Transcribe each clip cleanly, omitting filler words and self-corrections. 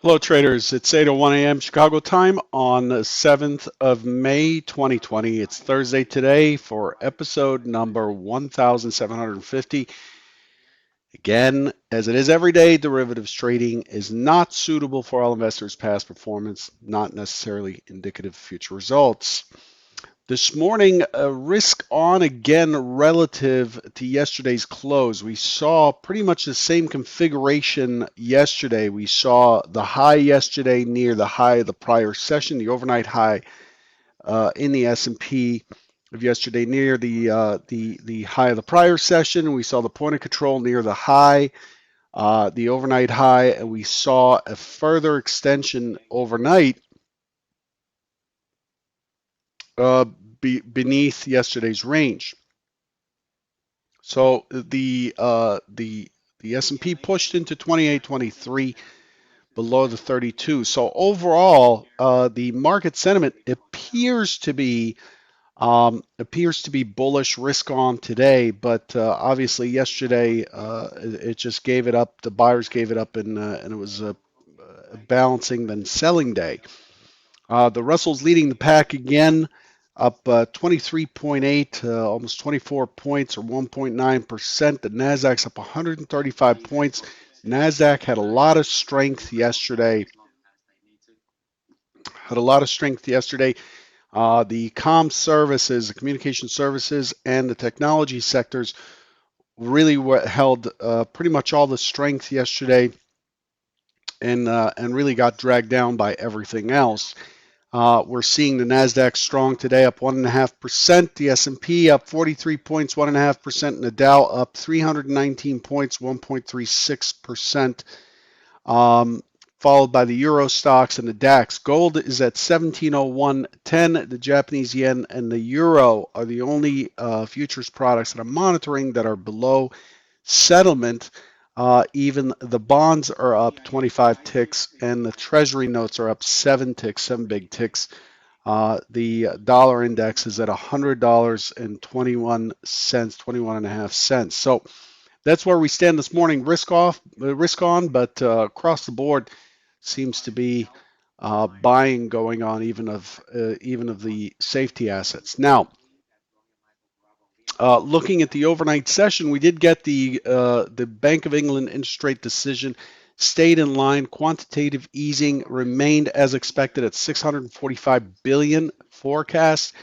Hello, traders. It's 8:01 a.m. Chicago time on the 7th of May, 2020. It's Thursday today for episode number 1750. Again, as it is every day, derivatives trading is not suitable for all investors' past performance, not necessarily indicative of future results. This morning, risk on again relative to yesterday's close. We saw pretty much the same configuration yesterday. We saw the high yesterday near the high of the prior session, the overnight high in the S&P of yesterday near the high of the prior session. We saw the point of control near the high, the overnight high, and we saw a further extension overnight uh, beneath yesterday's range. So the S&P pushed into 28.23 below the 32. So overall, the market sentiment appears to be bullish, risk on today, but obviously yesterday it just gave it up. The buyers gave it up, and it was a balancing then selling day. The Russell's leading the pack again, up 23.8, almost 24 points or 1.9%. The Nasdaq's up 135 points. Nasdaq had a lot of strength yesterday. The comm services, the communication services, and the technology sectors really held pretty much all the strength yesterday, and really got dragged down by everything else. We're seeing the Nasdaq strong today, up 1.5%. The S&P up 43 points, 1.5%, and the Dow up 319 points, 1.36%. Followed by the Euro stocks and the DAX. Gold is at 1701.10. The Japanese yen and the euro are the only futures products that I'm monitoring that are below settlement. Even the bonds are up 25 ticks, and the Treasury notes are up 7 ticks, 7 big ticks. The dollar index is at $100.21, 21.5 cents. So that's where we stand this morning. Risk off, risk on, but across the board seems to be buying going on, even of the safety assets. Now, looking at the overnight session, we did get the Bank of England interest rate decision stayed in line. Quantitative easing remained as expected at 645 billion forecast,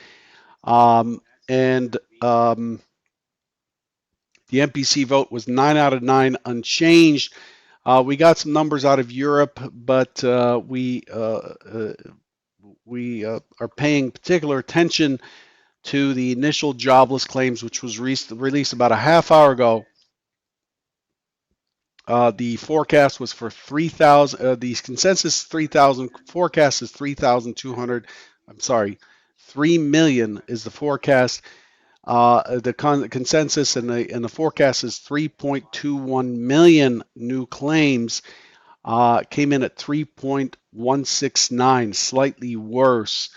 and the MPC vote was 9 out of 9 unchanged. We got some numbers out of Europe, but we are paying particular attention to the initial jobless claims, which was released about a half hour ago. The forecast was for 3,000. The consensus 3,000. Forecast is 3,200. I'm sorry, 3 million is the forecast. The consensus and the forecast is 3.21 million new claims. Came in at 3.169, slightly worse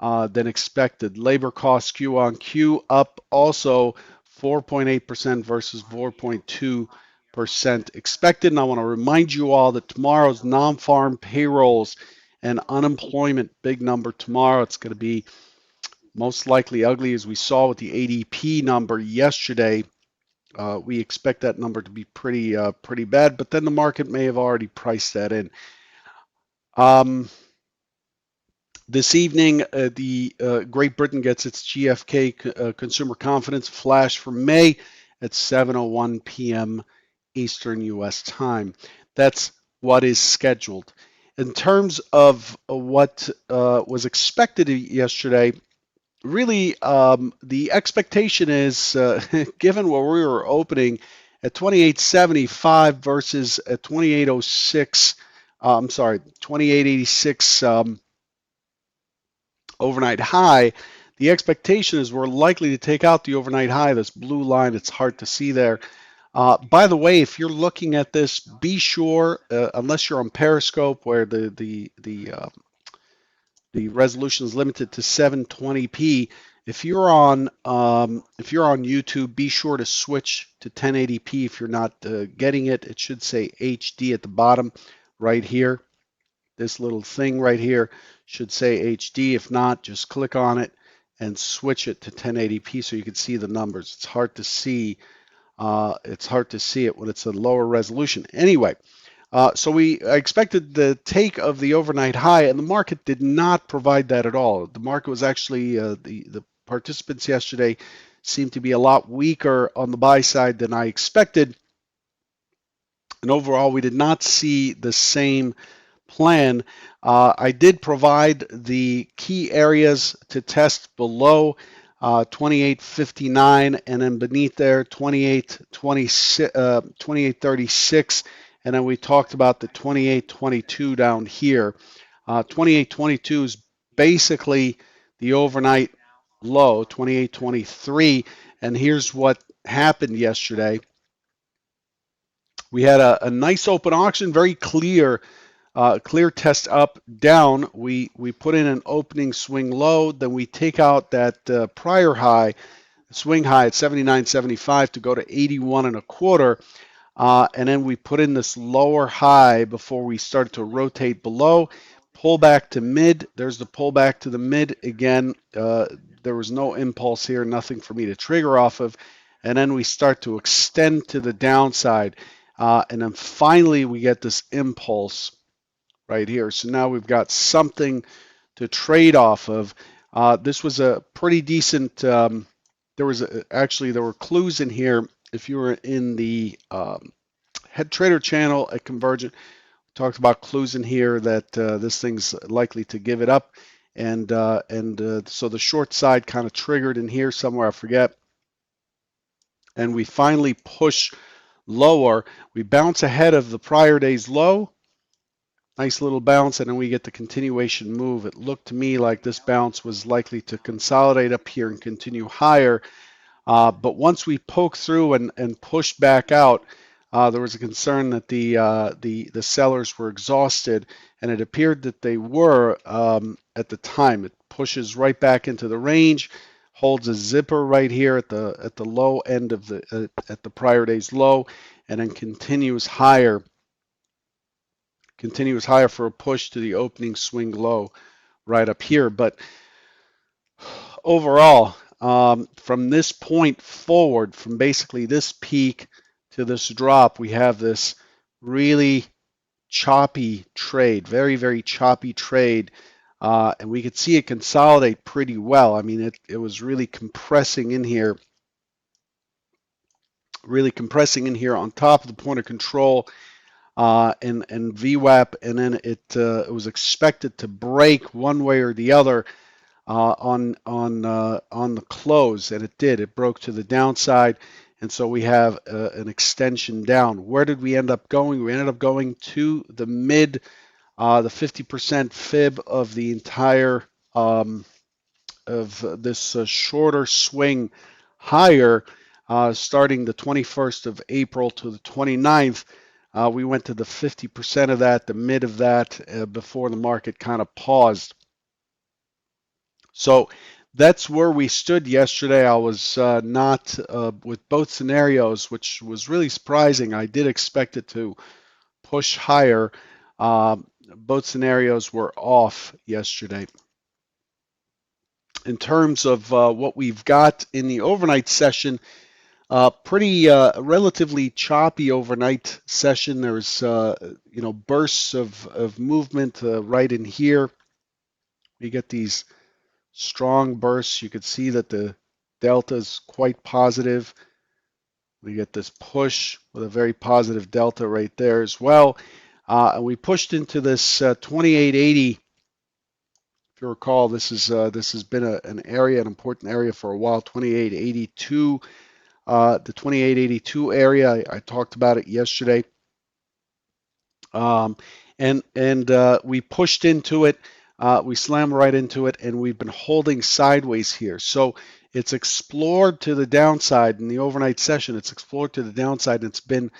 than expected. Labor costs Q on Q up also 4.8% versus 4.2% expected. And I want to remind you all that tomorrow's non-farm payrolls and unemployment, big number tomorrow. It's going to be most likely ugly, as we saw with the ADP number yesterday. We expect that number to be pretty bad, but then the market may have already priced that in. This evening, the Great Britain gets its GfK consumer confidence flash for May at 7:01 p.m. Eastern U.S. time. That's what is scheduled. In terms of what was expected yesterday, really, the expectation is, given where we were opening at 28.75 versus at 28.06, I'm sorry, 28.86 overnight high, the expectation is we're likely to take out the overnight high, this blue line. It's hard to see there. By the way, if you're looking at this, be sure, unless you're on Periscope, where the resolution is limited to 720p. If you're on YouTube, be sure to switch to 1080p. If you're not getting it, it should say HD at the bottom right here. This little thing right here should say HD. If not, just click on it and switch it to 1080p so you can see the numbers. It's hard to see. It's hard to see it when it's a lower resolution. Anyway, so we expected the take of the overnight high, and the market did not provide that at all. The market was actually the participants yesterday seemed to be a lot weaker on the buy side than I expected, and overall we did not see the same plan. I did provide the key areas to test below 28.59 and then beneath there 28.36, and then we talked about the 28.22 down here. 28.22 is basically the overnight low, 28.23, and here's what happened yesterday. We had a nice open auction, very clear test up, down. We put in an opening swing low, then we take out that prior high, swing high at 79.75 to go to 81 and a quarter, and then we put in this lower high before we started to rotate below, pull back to mid. There's the pull back to the mid again. There was no impulse here, nothing for me to trigger off of, and then we start to extend to the downside, and then finally we get this impulse right here. So now we've got something to trade off of. This was a pretty decent. Actually there were clues in here. If you were in the head trader channel at Convergent, talked about clues in here that this thing's likely to give it up, and so the short side kind of triggered in here somewhere, I forget, and we finally push lower. We bounce ahead of the prior day's low. Nice little bounce, and then we get the continuation move. It looked to me like this bounce was likely to consolidate up here and continue higher. But once we poked through and pushed back out, there was a concern that the sellers were exhausted, and it appeared that they were at the time. It pushes right back into the range, holds a zipper right here at the low end of at the prior day's low, and then continues higher for a push to the opening swing low right up here. But overall, from this point forward, from basically this peak to this drop, we have this really choppy trade, very, very choppy trade. And we could see it consolidate pretty well. I mean, it was really compressing in here on top of the point of control. And VWAP, and then it was expected to break one way or the other on the close, and it did. It broke to the downside, and so we have an extension down. Where did we end up going? We ended up going to the mid, the 50% fib of the entire of this shorter swing higher, starting the 21st of April to the 29th. We went to the 50% of that, the mid of that, before the market kind of paused. So that's where we stood yesterday. I was not with both scenarios, which was really surprising. I did expect it to push higher. Both scenarios were off yesterday. In terms of what we've got in the overnight session, pretty relatively choppy overnight session. There's bursts of movement right in here. We get these strong bursts. You could see that the delta is quite positive. We get this push with a very positive delta right there as well. And we pushed into this 2880. If you recall, this has been an important area for a while. 2882. The 2882 area, I talked about it yesterday, and we pushed into it, we slammed right into it, and we've been holding sideways here. So it's explored to the downside in the overnight session. It's explored to the downside, and it's been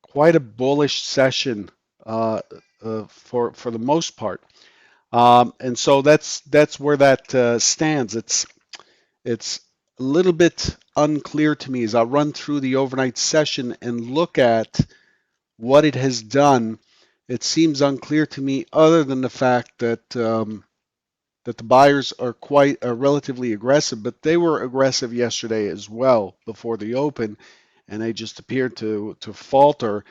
quite a bullish session for the most part. And so that's where that stands. It's a little bit unclear to me as I run through the overnight session and look at what it has done. it seems unclear to me, other than the fact that the buyers are quite relatively aggressive, but they were aggressive yesterday as well before the open, and they just appeared to falter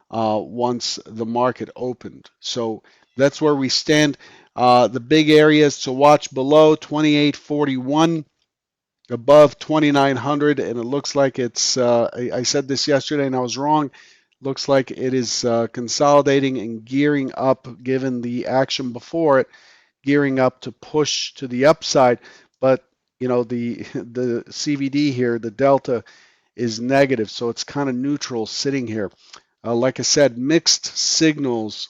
once the market opened. So that's where we stand. The big areas to watch below 2841, above 2900, and it looks like it's. I said this yesterday and I was wrong. Looks like it is consolidating and gearing up, given the action before it, gearing up to push to the upside. But the CVD here, the delta is negative, so it's kind of neutral sitting here. Like I said, mixed signals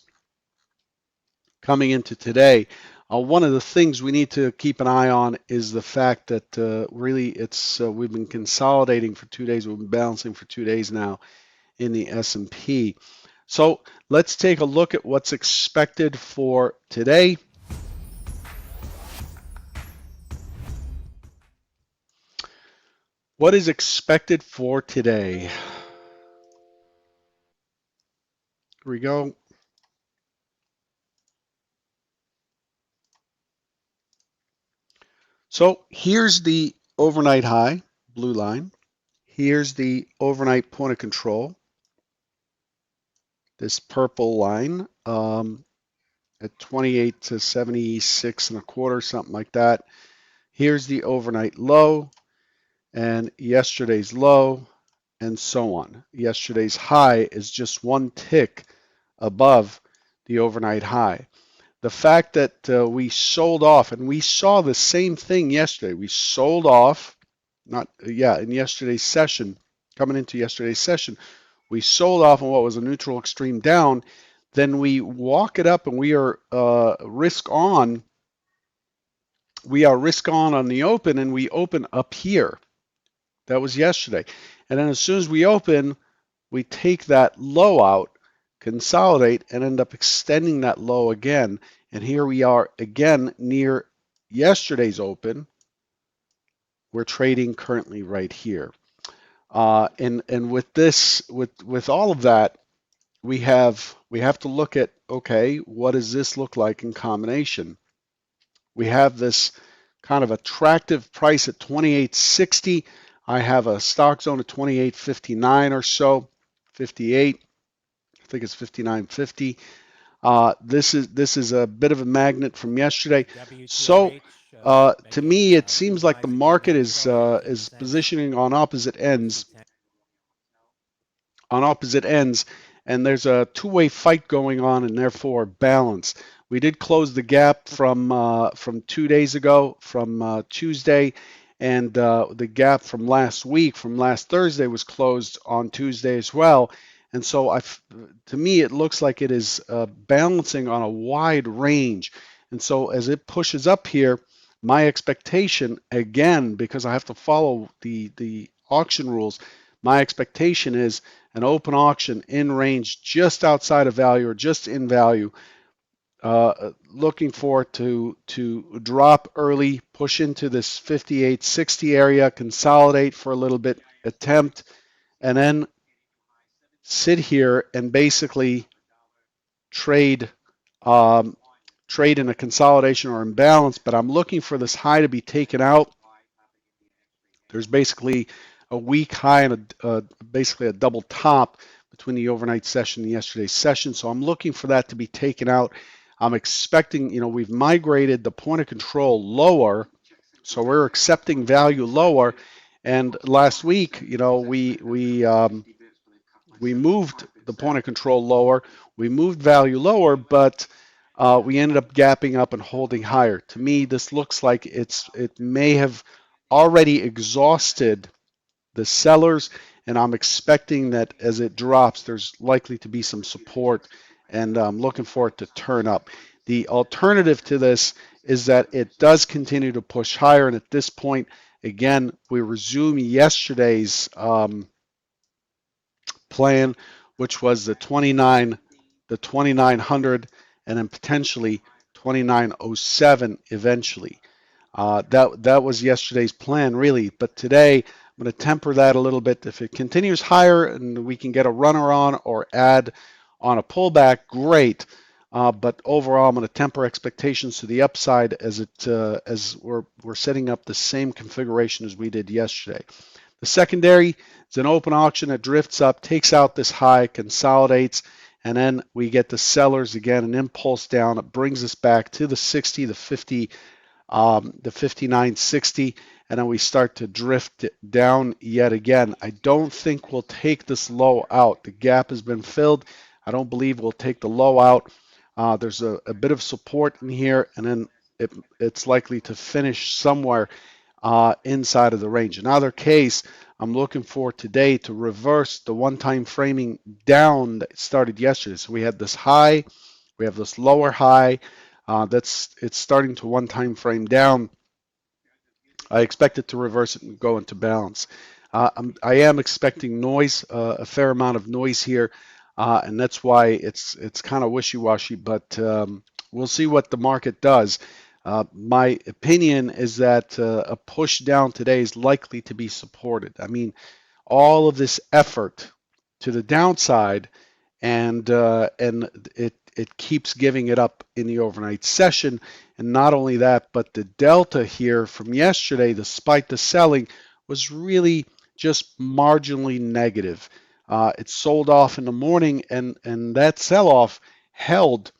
coming into today. One of the things we need to keep an eye on is the fact that really it's we've been consolidating for 2 days. We've been balancing for 2 days now in the S&P. So let's take a look at what's expected for today. What is expected for today? Here we go. So here's the overnight high, blue line. Here's the overnight point of control, this purple line at 28 to 76 and a quarter, something like that. Here's the overnight low and yesterday's low, and so on. Yesterday's high is just one tick above the overnight high. The fact that we sold off, and we saw the same thing yesterday. We sold off, in yesterday's session, coming into yesterday's session, we sold off on what was a neutral extreme down. Then we walk it up, and we are risk on. We are risk on the open, and we open up here. That was yesterday. And then as soon as we open, we take that low out, consolidate, and end up extending that low again. And here we are again near yesterday's open. We're trading currently right here. And with this, with all of that, we have to look at, okay, what does this look like in combination? We have this kind of attractive price at 28.60. I have a stock zone at 28.59 or so, 58. I think it's 59.50. This is a bit of a magnet from yesterday. So to me, it seems like the market is positioning on opposite ends, and there's a two-way fight going on, and therefore balance. We did close the gap from 2 days ago, from Tuesday, and the gap from last week, from last Thursday, was closed on Tuesday as well. And so, to me, it looks like it is balancing on a wide range. And so, as it pushes up here, my expectation, again, because I have to follow the auction rules, my expectation is an open auction in range just outside of value or just in value, looking for it to drop early, push into this 58.60 area, consolidate for a little bit, attempt, and then sit here and basically trade trade in a consolidation or imbalance. But I'm looking for this high to be taken out. There's basically a weak high and basically a double top between the overnight session and yesterday's session. So I'm looking for that to be taken out. I'm expecting, we've migrated the point of control lower. So we're accepting value lower. And last week, we moved the point of control lower. We moved value lower, but we ended up gapping up and holding higher. To me, this looks like it may have already exhausted the sellers, and I'm expecting that as it drops, there's likely to be some support, and I'm looking for it to turn up. The alternative to this is that it does continue to push higher, and at this point, again, we resume yesterday's plan, which was the 2900, and then potentially 2907 eventually. That was yesterday's plan, really. But today, I'm going to temper that a little bit. If it continues higher and we can get a runner on or add On a pullback, great. But overall, I'm going to temper expectations to the upside as we're setting up the same configuration as we did yesterday. The secondary is an open auction that drifts up, takes out this high, consolidates, and then we get the sellers again, an impulse down. It brings us back to the 60, the 59.60, and then we start to drift down yet again. I don't think we'll take this low out. The gap has been filled. I don't believe we'll take the low out. There's a bit of support in here, and then it's likely to finish somewhere inside of the range. In either case, I'm looking for today to reverse the one-time framing down that started yesterday. So we had this high, we have this lower high. It's starting to one-time frame down. I expect it to reverse it and go into balance. I am expecting noise, a fair amount of noise here, and that's why it's kind of wishy-washy. But we'll see what the market does. My opinion is that a push down today is likely to be supported. I mean, all of this effort to the downside, and it keeps giving it up in the overnight session. And not only that, but the delta here from yesterday, despite the selling, was really just marginally negative. It sold off in the morning, and that sell-off held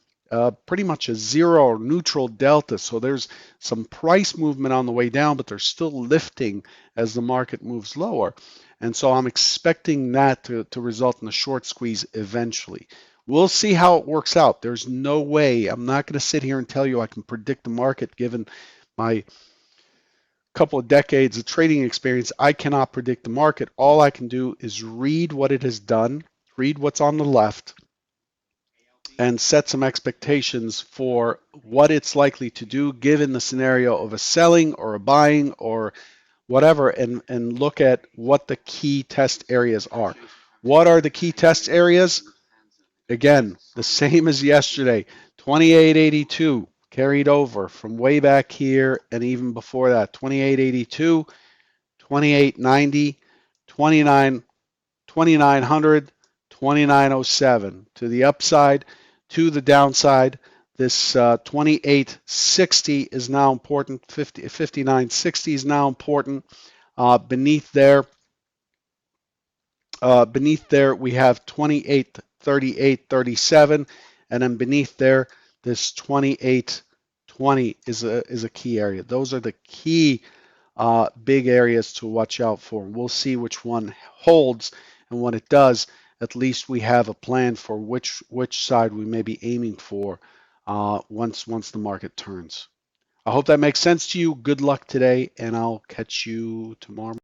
pretty much a zero or neutral delta. So there's some price movement on the way down, but they're still lifting as the market moves lower. And so I'm expecting that to result in a short squeeze eventually. We'll see how it works out. There's no way. I'm not going to sit here and tell you I can predict the market given my couple of decades of trading experience. I cannot predict the market. All I can do is read what it has done, read what's on the left, and set some expectations for what it's likely to do given the scenario of a selling or a buying or whatever, and look at what the key test areas are. What are the key test areas? Again, the same as yesterday. 2882 carried over from way back here and even before that. 2882, 2890, 2900, 2907. To the upside, to the downside, this 2860 is now important. 5960 is now important. Beneath there, we have 28, 38, 37, and then beneath there, this 28, 20 is a key area. Those are the key big areas to watch out for. We'll see which one holds, and when it does, at least we have a plan for which side we may be aiming for once the market turns. I hope that makes sense to you. Good luck today, and I'll catch you tomorrow.